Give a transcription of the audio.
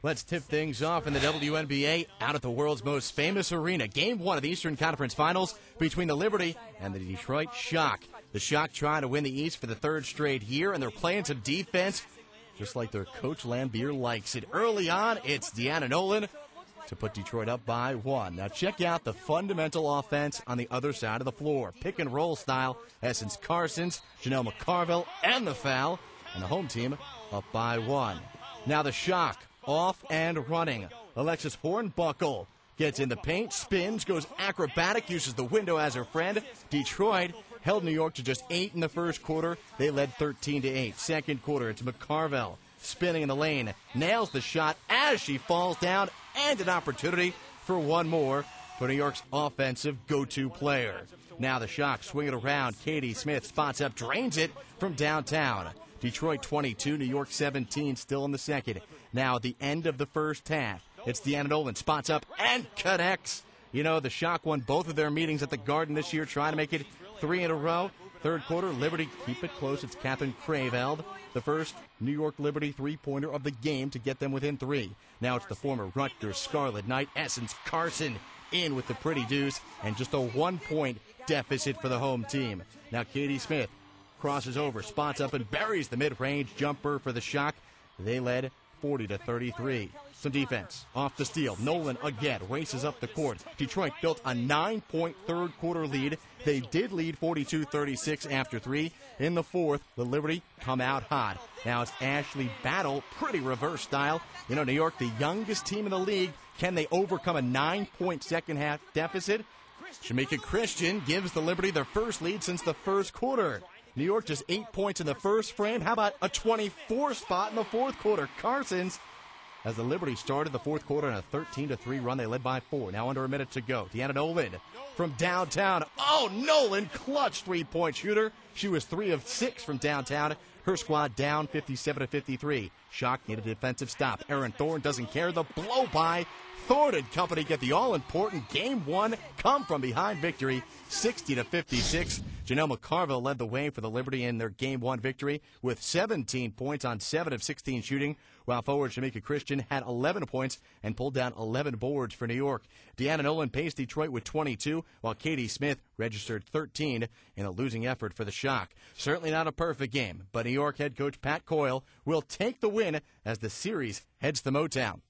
Let's tip things off in the WNBA out at the world's most famous arena. Game 1 of the Eastern Conference Finals between the Liberty and the Detroit Shock. The Shock trying to win the East for the third straight year, and they're playing some defense just like their coach Lambier likes it. Early on, it's Deanna Nolan to put Detroit up by 1. Now check out the fundamental offense on the other side of the floor. Pick and roll style, Essence Carson's, Janelle McCarville, and the foul, and the home team up by 1. Now the Shock off and running. Alexis Hornbuckle gets in the paint, spins, goes acrobatic, uses the window as her friend. Detroit held New York to just 8 in the first quarter. They led 13-8. Second quarter, it's McCarville spinning in the lane, nails the shot as she falls down, and an opportunity for one more for New York's offensive go-to player. Now the Shock swing it around. Katie Smith spots up, drains it from downtown. Detroit 22, New York 17, still in the second. Now at the end of the first half, it's Deanna Nolan, spots up and connects. You know, the Shock won both of their meetings at the Garden this year, trying to make it 3 in a row. Third quarter, Liberty keep it close. It's Catherine Craveld, the first New York Liberty three-pointer of the game to get them within 3. Now it's the former Rutgers Scarlet Knight, Essence Carson, in with the pretty deuce, and just a 1-point deficit for the home team. Now Katie Smith crosses over, spots up, and buries the mid-range jumper for the Shock. They led 40-33. Some defense off the steal. Nolan again races up the court. Detroit built a 9-point third-quarter lead. They did lead 42-36 after 3. In the fourth, the Liberty come out hot. Now it's Ashley Battle, pretty reverse style. You know, New York, the youngest team in the league. Can they overcome a 9-point second-half deficit? Shamika Christian gives the Liberty their first lead since the first quarter. New York just 8 points in the first frame. How about a 24 spot in the fourth quarter? Carson's, as the Liberty started the fourth quarter in a 13-3 run, they led by 4. Now under a minute to go. Deanna Nolan from downtown. Oh, Nolan, clutch three-point shooter. She was 3 of 6 from downtown. Her squad down 57-53. Shock need a defensive stop. Erin Thorne doesn't care. The blow-by. Thorne and company get the all-important Game 1 come-from-behind victory, 60-56. Janelle McCarville led the way for the Liberty in their Game 1 victory with 17 points on 7 of 16 shooting, while forward Shamika Christian had 11 points and pulled down 11 boards for New York. Deanna Nolan paced Detroit with 22, while Katie Smith registered 13 in a losing effort for the Shock. Certainly not a perfect game, but New York head coach Pat Coyle will take the win as the series heads to Motown.